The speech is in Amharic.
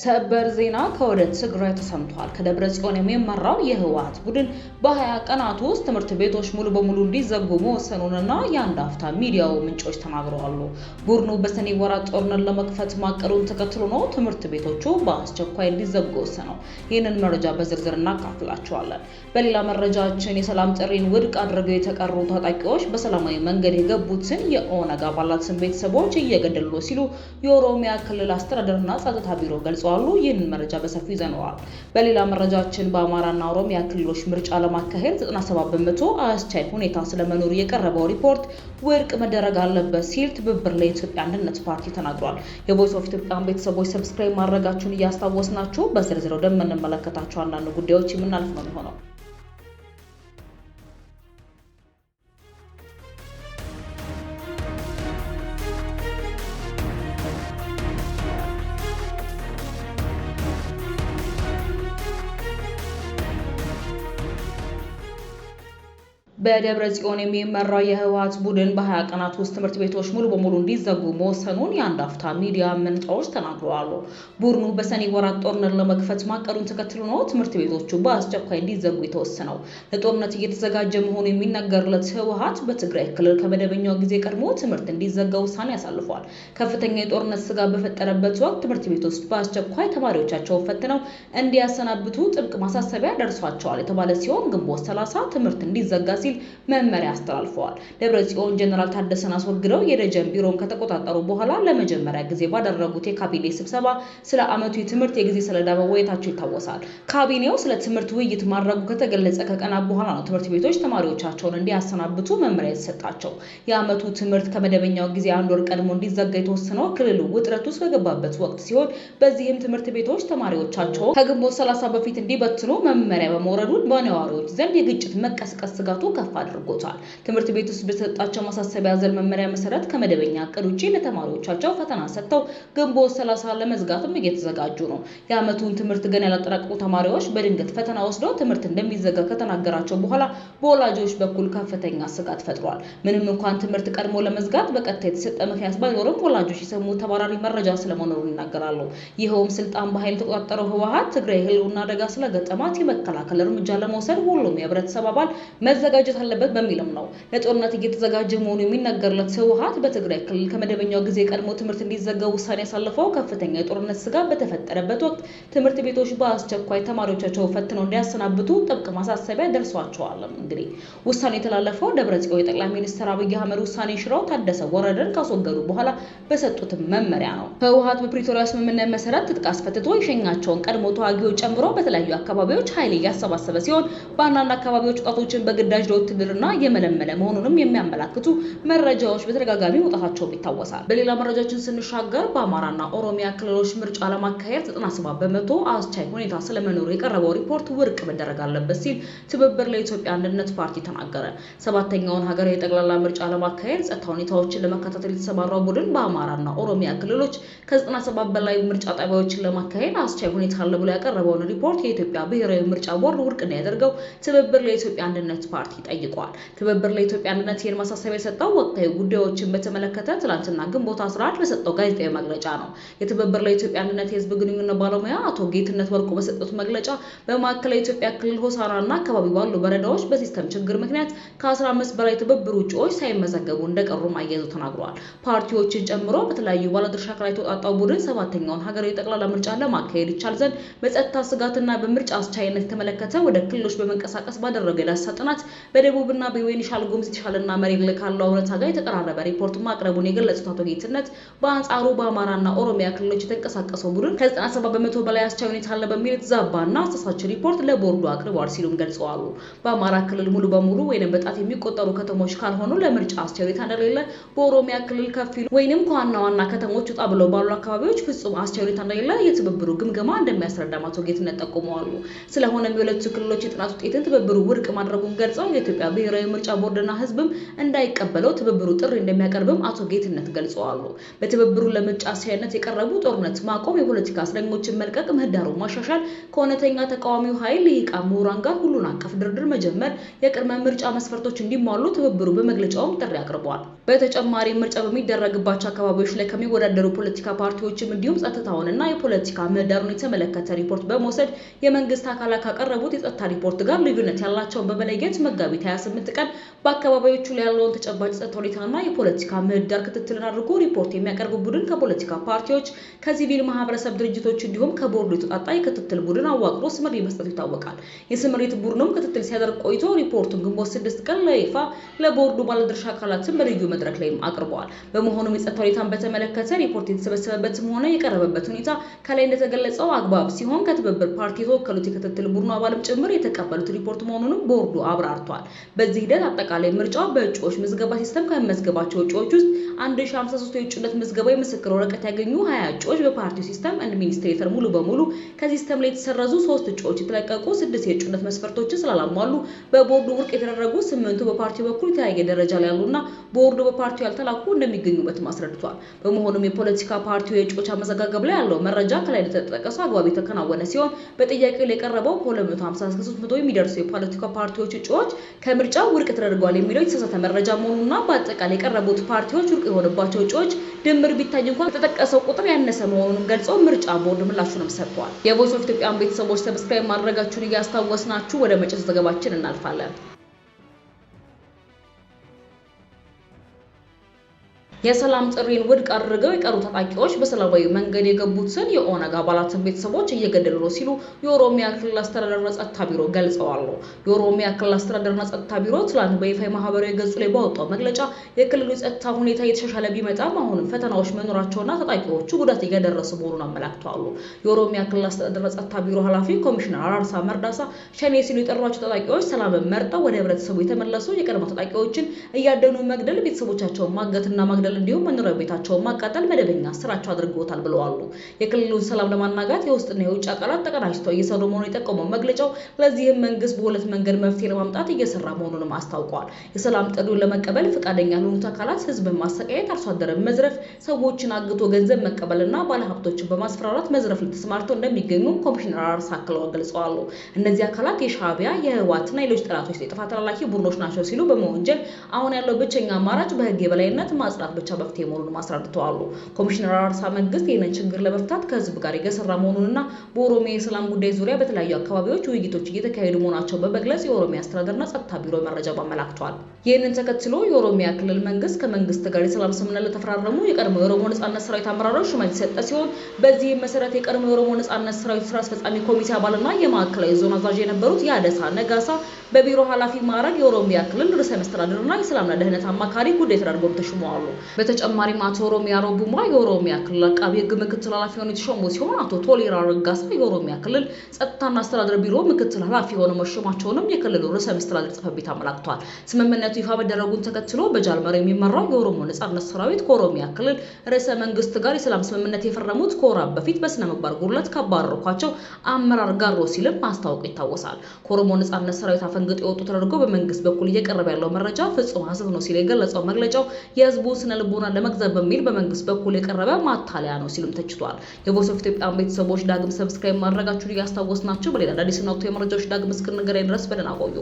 ሰበር ዜና ከወደ ትግራይ ተሰምቷል። ከደብረ ጽዮን የሚመራው የህወሓት ቡድን በ20 ቀናት ውስጥ ትምህርት ቤቶች ሙሉ በሙሉ እንዲዘጉ መወሰኑንና የአንድ አፍታ ሚዲያው ምንጮች ተናግረዋል። ቡድኑ በሰኔ ወራት ጦርነት ለመክፈት ማቀዱን ተከትሎ ነው ትምህርት ቤቶቹ በአስቸኳይ እንዲዘጉ ወሰነው። ይህንን መረጃ በዝርዝር እናካፍላችኋለን። በሌላ መረጃችን የሰላም ጥሪን ውድቅ አድርገው የተቀሩ ታጣቂዎች በሰላማዊ መንገድ የገቡትን የኦነግ አባላትን ቤተሰቦች እየገደሉ ሲሉ የኦሮሚያ ክልል አስተዳደርና ጸጥታ ቢሮ ገልጿል። ይህንን መረጃ በሰፊው ይዘነዋል። በሌላ መረጃችን በአማራና ኦሮሚያ ክልሎች ምርጫ ለማካሄድ 97% አስቻይ ሁኔታ ስለመኖሩ የቀረበው ሪፖርት ውድቅ መደረግ አለበት ሲል ትብብር ለኢትዮጵያ አንድነት ፓርቲ ተናግሯል። የቮይስ ኦፍ ኢትዮጵያ ቤተሰቦች ሰብስክራይብ ማድረጋችሁን እያስታወስናችሁ በዝርዝር ወደምንመለከታቸው አንዳንድ ጉዳዮች የምናልፍ ነው የሚሆነው። በደብረ ጽዮን የሚመራው የህወሓት ቡድን በ20 ቀናት ውስጥ ትምህርት ቤቶች ሙሉ በሙሉ እንዲዘጉ መወሰኑን የአንድ አፍታ ሚዲያ ምንጮች ተናግረዋል። ቡድኑ በሰኔ ወራት ጦርነት ለመክፈት ማቀዱን ተከትሎ ነው ትምህርት ቤቶቹ በአስቸኳይ እንዲዘጉ የተወሰነው። ለጦርነት እየተዘጋጀ መሆኑ የሚነገርለት ህወሓት በትግራይ ክልል ከመደበኛው ጊዜ ቀድሞ ትምህርት እንዲዘጋ ውሳኔ አሳልፏል። ከፍተኛ የጦርነት ስጋት በፈጠረበት ወቅት ትምህርት ቤቶች በአስቸኳይ ተማሪዎቻቸውን ፈትነው እንዲያሰናብቱ ጥብቅ ማሳሰቢያ ደርሷቸዋል የተባለ ሲሆን ግንቦት 30 ትምህርት እንዲዘጋ ሲል መመሪያ አስተላልፈዋል። ደብረ ጽዮን ጀነራል ታደሰን አስወግደው የደጀን ቢሮን ከተቆጣጠሩ በኋላ ለመጀመሪያ ጊዜ ባደረጉት የካቢኔ ስብሰባ ስለ ዓመቱ የትምህርት የጊዜ ሰሌዳ መወያየታቸው ይታወሳል። ካቢኔው ስለ ትምህርት ውይይት ማድረጉ ከተገለጸ ከቀናት በኋላ ነው ትምህርት ቤቶች ተማሪዎቻቸውን እንዲያሰናብቱ መመሪያ የተሰጣቸው። የዓመቱ ትምህርት ከመደበኛው ጊዜ አንድ ወር ቀድሞ እንዲዘጋ የተወሰነው ክልሉ ውጥረት ውስጥ በገባበት ወቅት ሲሆን በዚህም ትምህርት ቤቶች ተማሪዎቻቸውን ከግንቦት 30 በፊት እንዲበትኑ መመሪያ በመውረዱ በነዋሪዎች ዘንድ የግጭት መቀስቀስ ስጋቱ ከፍ አድርጎታል። ትምህርት ቤት ውስጥ በተሰጣቸው ማሳሰቢያ ዘል መመሪያ መሰረት ከመደበኛ እቅድ ውጪ ለተማሪዎቻቸው ፈተና ሰጥተው ግንቦት 30 ለመዝጋትም እየተዘጋጁ ነው። የዓመቱን ትምህርት ገና ያላጠናቀቁ ተማሪዎች በድንገት ፈተና ወስደው ትምህርት እንደሚዘጋ ከተናገራቸው በኋላ በወላጆች በኩል ከፍተኛ ስጋት ፈጥሯል። ምንም እንኳን ትምህርት ቀድሞ ለመዝጋት በቀጥታ የተሰጠ ምክንያት ባይኖርም ወላጆች የሰሙ ተባራሪ መረጃ ስለመኖሩ ይናገራሉ። ይኸውም ስልጣን በኃይል የተቆጣጠረው ህወሓት ትግራይ ህልውና አደጋ ስለገጠማት የመከላከል እርምጃ ለመውሰድ ሁሉም የህብረተሰብ አባል መዘጋጀት አለበት በሚልም ነው። ለጦርነት እየተዘጋጀ መሆኑ የሚነገርለት ህወሓት በትግራይ ክልል ከመደበኛው ጊዜ ቀድሞ ትምህርት እንዲዘጋ ውሳኔ ያሳለፈው ከፍተኛ የጦርነት ስጋት በተፈጠረበት ወቅት ትምህርት ቤቶች በአስቸኳይ ተማሪዎቻቸው ፈትነው እንዲያሰናብቱ ጥብቅ ማሳሰቢያ ደርሷቸዋል። እንግዲህ ውሳኔ የተላለፈው ደብረ ጽዮን የጠቅላይ ሚኒስትር አብይ አህመድ ውሳኔ ሽረው ታደሰ ወረደን ካስወገዱ በኋላ በሰጡት መመሪያ ነው። ህወሓት በፕሪቶሪያ ስምምነት መሰረት ትጥቅ አስፈትቶ የሸኛቸውን ቀድሞ ተዋጊዎች ጨምሮ በተለያዩ አካባቢዎች ኃይል እያሰባሰበ ሲሆን በአንዳንድ አካባቢዎች ወጣቶችን በግዳጅ ውትድርና የመለመለ መሆኑንም የሚያመላክቱ መረጃዎች በተደጋጋሚ መውጣታቸው ይታወሳል። በሌላ መረጃችን ስንሻገር በአማራና ኦሮሚያ ክልሎች ምርጫ ለማካሄድ 97% አስቻይ ሁኔታ ስለመኖሩ የቀረበው ሪፖርት ውድቅ መደረግ አለበት ሲል ትብብር ለኢትዮጵያ አንድነት ፓርቲ ተናገረ። ሰባተኛውን ሀገራዊ ጠቅላላ ምርጫ ለማካሄድ ጸጥታ ሁኔታዎችን ለመከታተል የተሰማራው ቡድን በአማራና ኦሮሚያ ክልሎች ከ97 በላይ ምርጫ ጣቢያዎችን ለማካሄድ አስቻይ ሁኔታ አለ ብሎ ያቀረበውን ሪፖርት የኢትዮጵያ ብሔራዊ ምርጫ ቦርድ ውድቅ እንዲያደርገው ትብብር ለኢትዮጵያ አንድነት ፓርቲ ጠይቋል። ትብብር ለኢትዮጵያ አንድነት ይህን ማሳሰቢያ የሰጠው ወቅታዊ ጉዳዮችን በተመለከተ ትላንትና ግንቦት 11 በሰጠው ጋዜጣዊ መግለጫ ነው። የትብብር ለኢትዮጵያ አንድነት የህዝብ ግንኙነት ባለሙያ አቶ ጌትነት ወርቁ በሰጡት መግለጫ በማዕከላዊ ኢትዮጵያ ክልል ሆሳዕናና አካባቢ ባሉ ወረዳዎች በሲስተም ችግር ምክንያት ከ15 በላይ ትብብር ውጪዎች ሳይመዘገቡ እንደቀሩም አያይዘው ተናግረዋል። ፓርቲዎችን ጨምሮ በተለያዩ ባለድርሻ አካላት የተወጣጣው ቡድን ሰባተኛውን ሀገራዊ ጠቅላላ ምርጫ ለማካሄድ ይቻል ዘንድ በጸጥታ ስጋትና በምርጫ አስቻይነት የተመለከተ ወደ ክልሎች በመንቀሳቀስ ባደረገ የዳሰሳ ጥናት በደቡብና በቤኒሻንጉል ጉሙዝ የተሻለና መሬት ላይ ካለው እውነታ ጋር የተቀራረበ ሪፖርት ማቅረቡን የገለጹት አቶ ጌትነት በአንጻሩ በአማራና ኦሮሚያ ክልሎች የተንቀሳቀሰው ቡድን ከ97% በላይ አስቻይ ሁኔታ አለ በሚል የተዛባና አሳሳች ሪፖርት ለቦርዱ አቅርቧል ሲሉም ገልጸዋል። በአማራ ክልል ሙሉ በሙሉ ወይንም በጣት የሚቆጠሩ ከተሞች ካልሆኑ ለምርጫ አስቻይ ሁኔታ እንደሌለ፣ በኦሮሚያ ክልል ከፊሉ ወይንም ከዋና ዋና ከተሞች ወጣ ብለው ባሉ አካባቢዎች ፍጹም አስቻይ ሁኔታ እንደሌለ የትብብሩ ግምገማ እንደሚያስረዳም አቶ ጌትነት ጠቁመዋል። ስለሆነም የሁለቱ ክልሎች የጥናት ውጤትን ትብብሩ ውድቅ ማድረጉን ገልጸው የኢትዮጵያ ብሔራዊ ምርጫ ቦርድና ህዝብም እንዳይቀበለው ትብብሩ ጥሪ እንደሚያቀርብም አቶ ጌትነት ገልጸዋል። በትብብሩ ለምርጫ አስቻይነት የቀረቡ ጦርነት ማቆም፣ የፖለቲካ እስረኞችን መልቀቅ፣ ምህዳሩን ማሻሻል፣ ከእውነተኛ ተቃዋሚው ኃይል ልሂቃን ምሁራን ጋር ሁሉን አቀፍ ድርድር መጀመር፣ የቅድመ ምርጫ መስፈርቶች እንዲሟሉ ትብብሩ በመግለጫውም ጥሪ አቅርቧል። በተጨማሪ ምርጫ በሚደረግባቸው አካባቢዎች ላይ ከሚወዳደሩ ፖለቲካ ፓርቲዎችም እንዲሁም ጸጥታውንና የፖለቲካ ምህዳሩን የተመለከተ ሪፖርት በመውሰድ የመንግስት አካላት ካቀረቡት የጸጥታ ሪፖርት ጋር ልዩነት ያላቸውን በመለየት መጋቢት 28 ቀን በአካባቢዎቹ ላይ ያለውን ተጨባጭ ጸጥታ ሁኔታና የፖለቲካ ምህዳር ክትትልን አድርጎ ሪፖርት የሚያቀርብ ቡድን ከፖለቲካ ፓርቲዎች፣ ከሲቪል ማህበረሰብ ድርጅቶች እንዲሁም ከቦርዱ የተውጣጣ የክትትል ቡድን አዋቅሮ ስምሪት መስጠቱ ይታወቃል። የስምሪት ቡድኑም ክትትል ሲያደርግ ቆይቶ ሪፖርቱን ግንቦት 6 ቀን ለይፋ ለቦርዱ ባለድርሻ አካላትን በልዩ መድረክ ላይ አቅርበዋል። በመሆኑም የጸጥታ ሁኔታን በተመለከተ ሪፖርት የተሰበሰበበትም ሆነ የቀረበበት ሁኔታ ከላይ እንደተገለጸው አግባብ ሲሆን ከትብብር ፓርቲ የተወከሉት የክትትል ቡድኑ አባልም ጭምር የተቀበሉት ሪፖርት መሆኑንም ቦርዱ አብራርቷል። በዚህ ሂደት አጠቃላይ ምርጫው በእጩዎች ምዝገባ ሲስተም ከመዝገባቸው እጩዎች ውስጥ 1053 የእጩነት ምዝገባ የምስክር ወረቀት ያገኙ 20 እጩዎች በፓርቲው ሲስተም አድሚኒስትሬተር ሙሉ በሙሉ ከሲስተም ላይ የተሰረዙ 3 እጩዎች የተለቀቁ 6 የእጩነት መስፈርቶችን ስላላሟሉ በቦርዱ ውድቅ የተደረጉ 8ቱ በፓርቲው በኩል የተለያየ ደረጃ ላይ ያሉና ቦርዱ በፓርቲው ያልተላኩ እንደሚገኙበት አስረድቷል። በመሆኑም የፖለቲካ ፓርቲው የእጩዎች አመዘጋገብ ላይ ያለው መረጃ ከላይ እንደተጠቀሰው አግባብ የተከናወነ ሲሆን በጥያቄው ላይ የቀረበው ከ250 እስከ 300 የሚደርሱ የፖለቲካ ፓርቲዎች እጩዎች ከምርጫው ውድቅ ተደርገዋል የሚለው የተሳሳተ መረጃ መሆኑና በአጠቃላይ የቀረቡት ፓርቲዎች ውድቅ የሆነባቸው እጩዎች ድምር ቢታይ እንኳን የተጠቀሰው ቁጥር ያነሰ መሆኑን ገልጾ ምርጫ ቦርድ ምላሹንም ሰጥቷል። የቮይስ ኦፍ ኢትዮጵያን ቤተሰቦች ሰብስክራይብ ማድረጋችሁን እያስታወስናችሁ ወደ መጪው ዘገባችን እናልፋለን። የሰላም ጥሪን ውድቅ አድርገው የቀሩ ታጣቂዎች በሰላማዊ መንገድ የገቡትን የኦነግ አባላትን ቤተሰቦች እየገደሉ ነው ሲሉ የኦሮሚያ ክልል አስተዳደርና ጸጥታ ቢሮ ገልጸዋል። የኦሮሚያ ክልል አስተዳደርና ጸጥታ ቢሮ ትላንት በይፋ ማህበራዊ ገጹ ላይ ባወጣው መግለጫ የክልሉ ጸጥታ ሁኔታ የተሻሻለ ቢመጣም አሁንም ፈተናዎች መኖራቸውና ታጣቂዎቹ ጉዳት እየደረሱ መሆኑን አመላክተዋል። የኦሮሚያ ክልል አስተዳደርና ጸጥታ ቢሮ ኃላፊ ኮሚሽነር አራርሳ መርዳሳ ሸኔ ሲሉ የጠሯቸው ታጣቂዎች ሰላምን መርጠው ወደ ህብረተሰቡ የተመለሱ የቀድሞ ታጣቂዎችን እያደኑ መግደል፣ ቤተሰቦቻቸውን ማገትና ማግደል እንዲሁም መኖሪያ ቤታቸውን ማቃጠል መደበኛ ስራቸው አድርገውታል ብለዋል። የክልሉን ሰላም ለማናጋት የውስጥና የውጭ አካላት ተቀናጅተው እየሰሩ መሆኑን የጠቆመው መግለጫው ለዚህም መንግስት በሁለት መንገድ መፍትሄ ለማምጣት እየሰራ መሆኑንም አስታውቋል። የሰላም ጥሪውን ለመቀበል ፈቃደኛ ያልሆኑት አካላት ህዝብን ማሰቃየት፣ አርሶ አደርን መዝረፍ፣ ሰዎችን አግቶ ገንዘብ መቀበልና ባለሀብቶችን በማስፈራራት መዝረፍ ላይ ተሰማርተው እንደሚገኙ ኮሚሽነር አራርሳ አክለው ገልጸዋል። እነዚህ አካላት የሻዕቢያ የህወሓትና ሌሎች ጠላቶች የጥፋት ተላላኪ ቡድኖች ናቸው ሲሉ በመወንጀል አሁን ያለው ብቸኛ አማራጭ በህግ የበላይነት ማጽናት ብቻ መፍትሄ መሆኑን አስረድተዋል። ኮሚሽነር አራርሳ መንግስት ይህንን ችግር ለመፍታት ከህዝብ ጋር እየሰራ መሆኑንና በኦሮሚያ የሰላም ጉዳይ ዙሪያ በተለያዩ አካባቢዎች ውይይቶች እየተካሄዱ መሆናቸው በመግለጽ የኦሮሚያ አስተዳደርና ጸጥታ ቢሮ መረጃ አመላክቷል። ይህንን ተከትሎ የኦሮሚያ ክልል መንግስት ከመንግስት ጋር የሰላም ስምምነት ለተፈራረሙ የቀድሞ የኦሮሞ ነጻነት ሰራዊት አመራሮች ሹመት የሰጠ ሲሆን በዚህም መሰረት የቀድሞ የኦሮሞ ነጻነት ሰራዊት ስራ አስፈጻሚ ኮሚቴ አባልና የማዕከላዊ ዞን አዛዥ የነበሩት የአደሳ ነጋሳ በቢሮ ኃላፊ ማዕረግ የኦሮሚያ ክልል ርዕሰ መስተዳድርና የሰላምና ደህንነት አማካሪ ጉዳይ ተደርገው ተሹመዋል። በተጨማሪም አቶ ኦሮሚያ ሮቡማ የኦሮሚያ ክልል አቃቤ ሕግ ምክትል ኃላፊ ሆነው የተሾሙ ሲሆን አቶ ቶሌራ ረጋሳ የኦሮሚያ ክልል ጸጥታና አስተዳደር ቢሮ ምክትል ኃላፊ ሆነው መሾማቸውንም የክልሉ ርዕሰ መስተዳድር ጽሕፈት ቤት አመላክቷል። ስምምነቱ ይፋ መደረጉን ተከትሎ በጃልመር የሚመራው የኦሮሞ ነጻነት ሰራዊት ከኦሮሚያ ክልል ርዕሰ መንግስት ጋር የሰላም ስምምነት የፈረሙት ከወራት በፊት በስነ ምግባር ጉድለት ካባረሯቸው አመራር ጋር ሲልም ማስታወቅ ይታወሳል። ከኦሮሞ ነጻነት ሰራዊት አፈንግጦ የወጡ ተደርጎ በመንግስት በኩል እየቀረበ ያለው መረጃ ፍጹም ሐሰት ነው ሲል የገለጸው መግለጫው የህዝቡን ስነ ልቦና ለመግዛት በሚል በመንግስት በኩል የቀረበ ማታለያ ነው ሲልም ተችቷል። የቮይስ ኦፍ ኢትዮጵያ ቤተሰቦች ዳግም ሰብስክራይብ ማድረጋችሁን እያስታወስናችሁ በሌላ አዳዲስና ወቅታዊ መረጃዎች ዳግም እስክንገናኝ ድረስ በደህና ቆዩ።